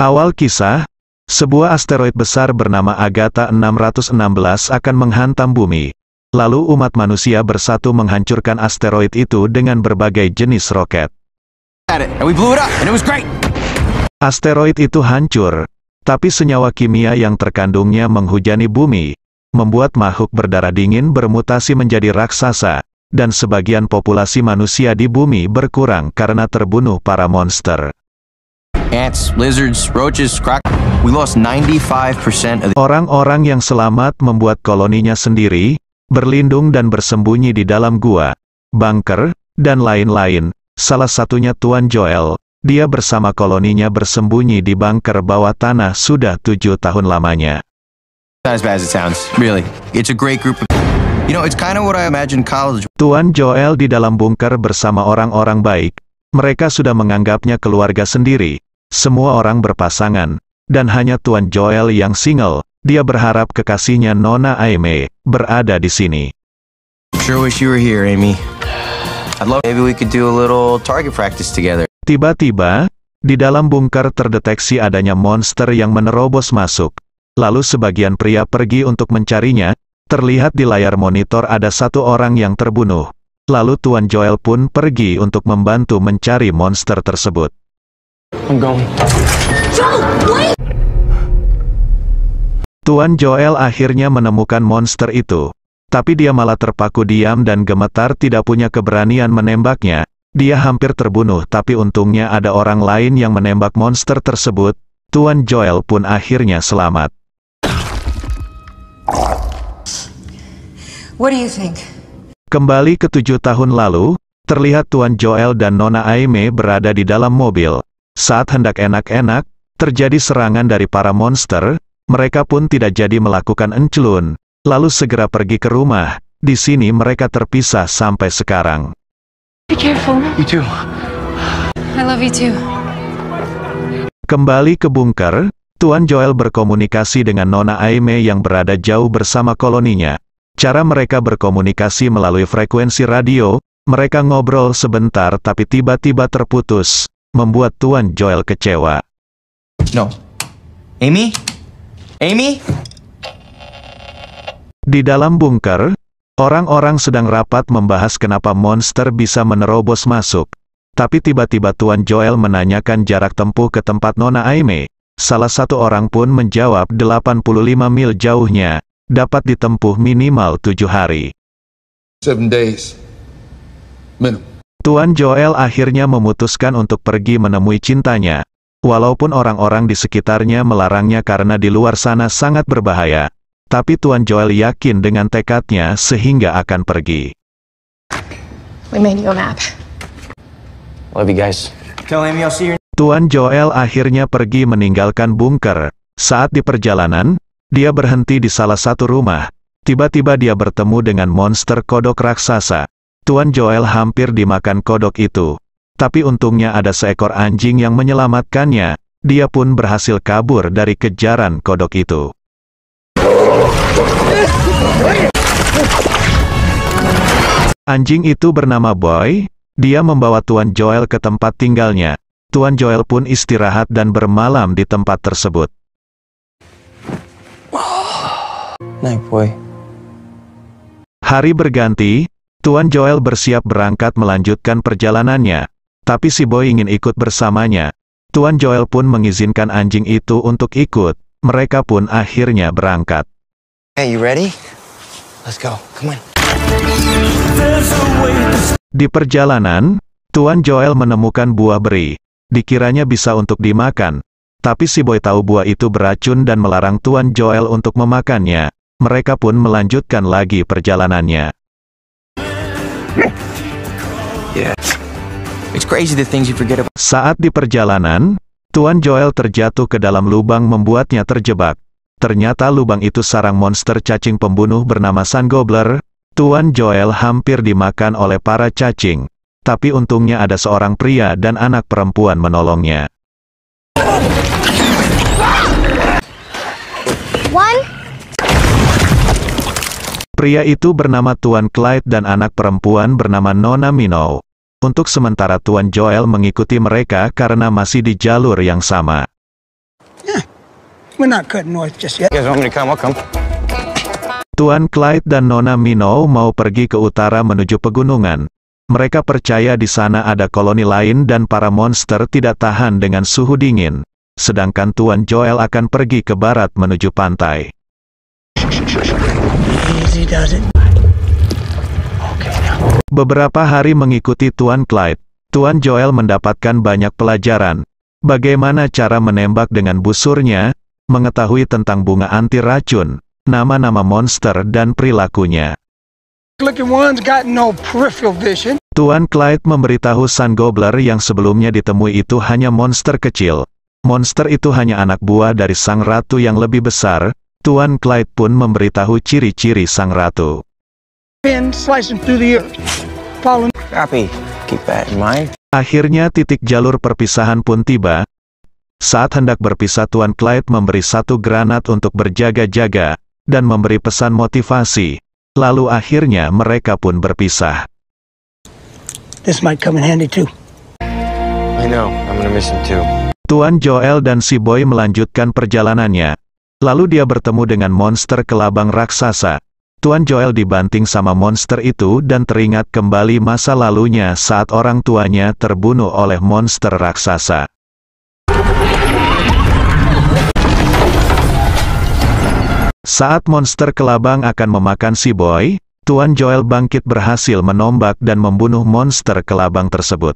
Awal kisah, sebuah asteroid besar bernama Agatha 616 akan menghantam bumi. Lalu umat manusia bersatu menghancurkan asteroid itu dengan berbagai jenis roket. Asteroid itu hancur, tapi senyawa kimia yang terkandungnya menghujani bumi, membuat makhluk berdarah dingin bermutasi menjadi raksasa, dan sebagian populasi manusia di bumi berkurang karena terbunuh para monster. Ants, lizards, roaches, we lost 95% of the... Orang-orang yang selamat membuat koloninya sendiri, berlindung dan bersembunyi di dalam gua, bunker, dan lain-lain. Salah satunya Tuan Joel, dia bersama koloninya bersembunyi di bunker bawah tanah sudah 7 tahun lamanya. Not as bad as it sounds, really. It's a great group of... You know, it's kind of what I imagine college... Tuan Joel di dalam bunker bersama orang-orang baik. Mereka sudah menganggapnya keluarga sendiri. Semua orang berpasangan, dan hanya Tuan Joel yang single. Dia berharap kekasihnya Nona Aimee berada di sini. Sure wish you were here, Amy. I'd love maybe we could do a little target practice together. Tiba-tiba, di dalam bunker terdeteksi adanya monster yang menerobos masuk. Lalu sebagian pria pergi untuk mencarinya. Terlihat di layar monitor ada satu orang yang terbunuh. Lalu Tuan Joel pun pergi untuk membantu mencari monster tersebut. Tuan Joel akhirnya menemukan monster itu. Tapi dia malah terpaku diam dan gemetar, tidak punya keberanian menembaknya. Dia hampir terbunuh, tapi untungnya ada orang lain yang menembak monster tersebut. Tuan Joel pun akhirnya selamat. What do you think? Kembali ke 7 tahun lalu, terlihat Tuan Joel dan Nona Aimee berada di dalam mobil. Saat hendak enak-enak, terjadi serangan dari para monster. Mereka pun tidak jadi melakukan encelun, lalu segera pergi ke rumah. Di sini mereka terpisah sampai sekarang. Be careful. You too. I love you too. Kembali ke bunker, Tuan Joel berkomunikasi dengan Nona Aimee yang berada jauh bersama koloninya. Cara mereka berkomunikasi melalui frekuensi radio. Mereka ngobrol sebentar tapi tiba-tiba terputus, membuat Tuan Joel kecewa. No. Amy? Amy? Di dalam bunker, orang-orang sedang rapat membahas kenapa monster bisa menerobos masuk. Tapi tiba-tiba Tuan Joel menanyakan jarak tempuh ke tempat Nona Aimee. Salah satu orang pun menjawab 85 mil jauhnya, dapat ditempuh minimal 7 hari. 7 days. Minimum. Tuan Joel akhirnya memutuskan untuk pergi menemui cintanya. Walaupun orang-orang di sekitarnya melarangnya karena di luar sana sangat berbahaya. Tapi Tuan Joel yakin dengan tekadnya sehingga akan pergi. We made you a map. Love you guys. Tell Amy I'll see you. Tuan Joel akhirnya pergi meninggalkan bunker. Saat di perjalanan, dia berhenti di salah satu rumah. Tiba-tiba dia bertemu dengan monster kodok raksasa. Tuan Joel hampir dimakan kodok itu. Tapi untungnya ada seekor anjing yang menyelamatkannya. Dia pun berhasil kabur dari kejaran kodok itu. Anjing itu bernama Boy. Dia membawa Tuan Joel ke tempat tinggalnya. Tuan Joel pun istirahat dan bermalam di tempat tersebut. Night, boy. Hari berganti, Tuan Joel bersiap berangkat melanjutkan perjalanannya. Tapi si Boy ingin ikut bersamanya. Tuan Joel pun mengizinkan anjing itu untuk ikut. Mereka pun akhirnya berangkat. Hey, you ready? Let's go. Come on. Di perjalanan, Tuan Joel menemukan buah beri. Dikiranya bisa untuk dimakan. Tapi si Boy tahu buah itu beracun dan melarang Tuan Joel untuk memakannya. Mereka pun melanjutkan lagi perjalanannya. Yeah. It's crazy the things you forget about. Saat di perjalanan, Tuan Joel terjatuh ke dalam lubang membuatnya terjebak. Ternyata lubang itu sarang monster cacing pembunuh bernama Sun Gobbler. Tuan Joel hampir dimakan oleh para cacing. Tapi untungnya ada seorang pria dan anak perempuan menolongnya. Pria itu bernama Tuan Clyde dan anak perempuan bernama Nona Minnow. Untuk sementara Tuan Joel mengikuti mereka karena masih di jalur yang sama. We're not cutting north just yet. You guys want me to come? I'll come. Tuan Clyde dan Nona Minow mau pergi ke utara menuju pegunungan. Mereka percaya di sana ada koloni lain dan para monster tidak tahan dengan suhu dingin. Sedangkan Tuan Joel akan pergi ke barat menuju pantai. Easy does it. Beberapa hari mengikuti Tuan Clyde, Tuan Joel mendapatkan banyak pelajaran. Bagaimana cara menembak dengan busurnya, mengetahui tentang bunga anti racun, nama-nama monster dan perilakunya. Looking one's got no peripheral vision. Tuan Clyde memberitahu Sun Gobbler yang sebelumnya ditemui itu hanya monster kecil. Monster itu hanya anak buah dari sang ratu yang lebih besar. Tuan Clyde pun memberitahu ciri-ciri sang ratu. Pin slicing through the earth. Following. Copy. Keep that in mind. Akhirnya titik jalur perpisahan pun tiba. Saat hendak berpisah, Tuan Clyde memberi satu granat untuk berjaga-jaga, dan memberi pesan motivasi. Lalu akhirnya mereka pun berpisah. This might come in handy too. I know. I'm gonna miss him too. Tuan Joel dan si Boy melanjutkan perjalanannya. Lalu dia bertemu dengan monster kelabang raksasa. Tuan Joel dibanting sama monster itu dan teringat kembali masa lalunya saat orang tuanya terbunuh oleh monster raksasa. Saat monster kelabang akan memakan si Boy, Tuan Joel bangkit berhasil menombak dan membunuh monster kelabang tersebut.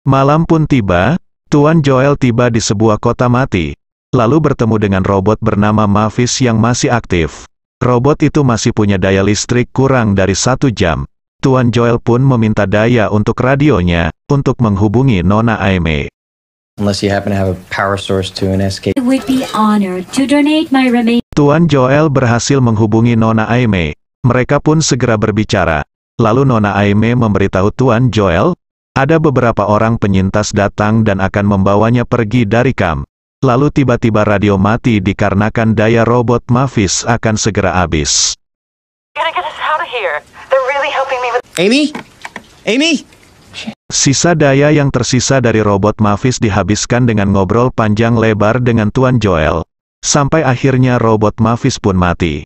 Malam pun tiba, Tuan Joel tiba di sebuah kota mati. Lalu bertemu dengan robot bernama Mavis yang masih aktif. Robot itu masih punya daya listrik kurang dari 1 jam. Tuan Joel pun meminta daya untuk radionya, untuk menghubungi Nona Aimee. Unless you happen to have a power source to an escape. I would be honored to donate my remaining. Tuan Joel berhasil menghubungi Nona Aimee. Mereka pun segera berbicara. Lalu Nona Aimee memberitahu Tuan Joel, ada beberapa orang penyintas datang dan akan membawanya pergi dari kamp. Lalu tiba-tiba radio mati dikarenakan daya robot Mavis akan segera habis. Amy? Amy? Sisa daya yang tersisa dari robot Mavis dihabiskan dengan ngobrol panjang lebar dengan Tuan Joel. Sampai akhirnya robot Mavis pun mati.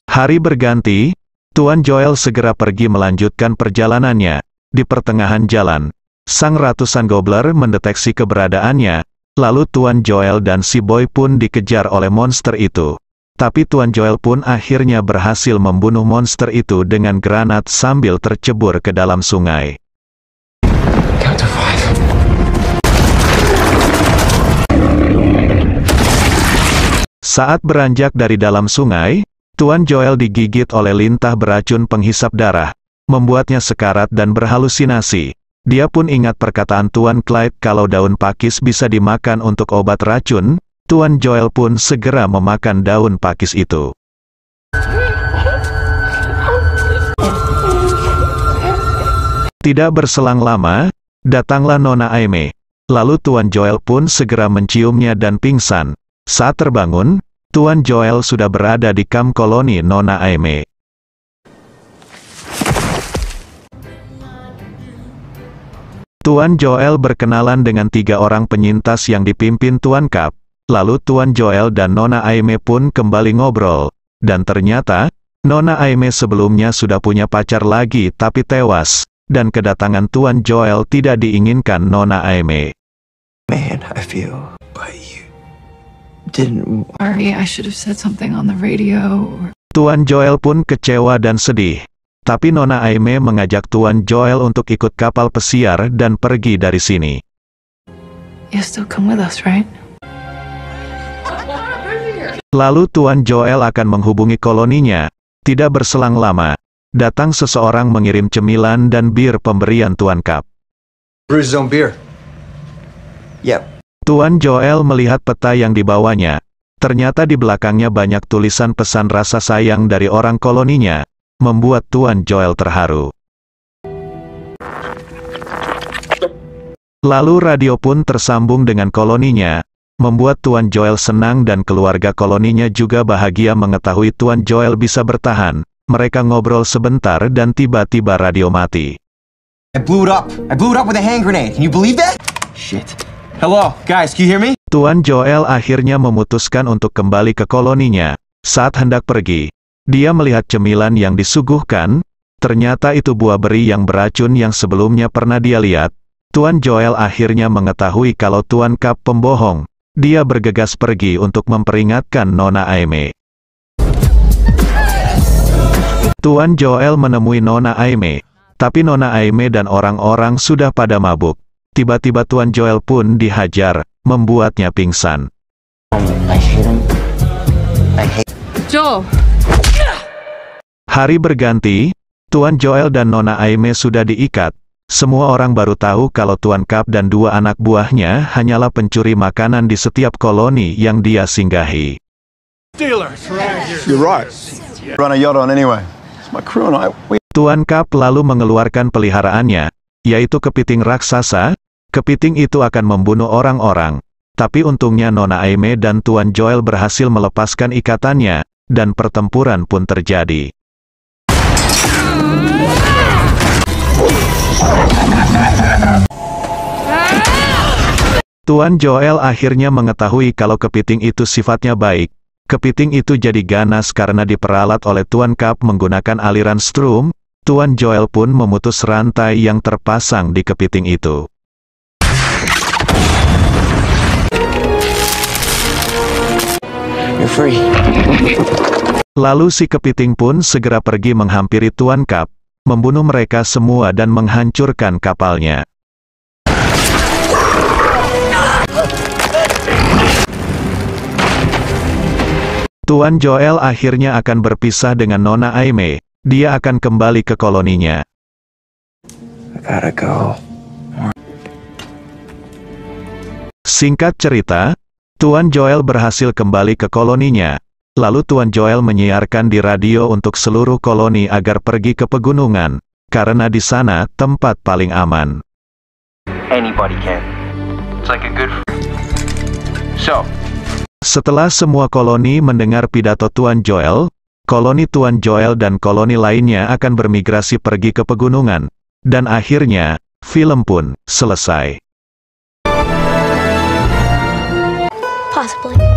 Hari berganti, Tuan Joel segera pergi melanjutkan perjalanannya. Di pertengahan jalan, sang Ratu Sun Gobbler mendeteksi keberadaannya, lalu Tuan Joel dan si Boy pun dikejar oleh monster itu. Tapi Tuan Joel pun akhirnya berhasil membunuh monster itu dengan granat sambil tercebur ke dalam sungai. Count to 5. Saat beranjak dari dalam sungai, Tuan Joel digigit oleh lintah beracun penghisap darah, membuatnya sekarat dan berhalusinasi. Dia pun ingat perkataan Tuan Clyde kalau daun pakis bisa dimakan untuk obat racun. Tuan Joel pun segera memakan daun pakis itu. Tidak berselang lama, datanglah Nona Aimee. Lalu Tuan Joel pun segera menciumnya dan pingsan. Saat terbangun, Tuan Joel sudah berada di kamp koloni Nona Aimee. Tuan Joel berkenalan dengan 3 orang penyintas yang dipimpin Tuan Cap. Lalu Tuan Joel dan Nona Aimee pun kembali ngobrol. Dan ternyata, Nona Aimee sebelumnya sudah punya pacar lagi tapi tewas. Dan kedatangan Tuan Joel tidak diinginkan Nona Aimee. Man, I feel, but you didn't. Sorry, I should have said something on the radio. Tuan Joel pun kecewa dan sedih. Tapi Nona Aimee mengajak Tuan Joel untuk ikut kapal pesiar dan pergi dari sini. You'll still come with us, right? Lalu Tuan Joel akan menghubungi koloninya. Tidak berselang lama, datang seseorang mengirim cemilan dan bir pemberian Tuan Cap. Brew his own beer. Yep. Tuan Joel melihat peta yang dibawanya. Ternyata di belakangnya banyak tulisan pesan rasa sayang dari orang koloninya. Membuat Tuan Joel terharu. Lalu radio pun tersambung dengan koloninya, membuat Tuan Joel senang dan keluarga koloninya juga bahagia mengetahui Tuan Joel bisa bertahan, Mereka ngobrol sebentar dan tiba-tiba radio mati. I blew it up. I blew it up with a hand grenade. Can you believe that? Shit. Hello, guys, can you hear me? Tuan Joel akhirnya memutuskan untuk kembali ke koloninya. Saat hendak pergi, dia melihat cemilan yang disuguhkan. Ternyata itu buah beri yang beracun yang sebelumnya pernah dia lihat. Tuan Joel akhirnya mengetahui kalau Tuan Cap pembohong. Dia bergegas pergi untuk memperingatkan Nona Aimee. Tuan Joel menemui Nona Aimee, tapi Nona Aimee dan orang-orang sudah pada mabuk. Tiba-tiba Tuan Joel pun dihajar, membuatnya pingsan. Joel! Hari berganti, Tuan Joel dan Nona Aimee sudah diikat. Semua orang baru tahu kalau Tuan Cap dan dua anak buahnya hanyalah pencuri makanan di setiap koloni yang dia singgahi. You're right. Run a yacht on anyway. It's my crew and I. Tuan Cap lalu mengeluarkan peliharaannya, yaitu kepiting raksasa. Kepiting itu akan membunuh orang-orang. Tapi untungnya Nona Aimee dan Tuan Joel berhasil melepaskan ikatannya, dan pertempuran pun terjadi. Tuan Joel akhirnya mengetahui kalau kepiting itu sifatnya baik. Kepiting itu jadi ganas karena diperalat oleh Tuan Cap menggunakan aliran strum. Tuan Joel pun memutus rantai yang terpasang di kepiting itu. You're free. Lalu si kepiting pun segera pergi menghampiri Tuan Cap, membunuh mereka semua dan menghancurkan kapalnya. Tuan Joel akhirnya akan berpisah dengan Nona Aimee. Dia akan kembali ke koloninya. I gotta go. Singkat cerita, Tuan Joel berhasil kembali ke koloninya. Lalu Tuan Joel menyiarkan di radio untuk seluruh koloni agar pergi ke pegunungan, karena di sana tempat paling aman. Anybody can. It's like a good. So. Setelah semua koloni mendengar pidato Tuan Joel, koloni Tuan Joel dan koloni lainnya akan bermigrasi pergi ke pegunungan. Dan akhirnya, film pun selesai. Possibly.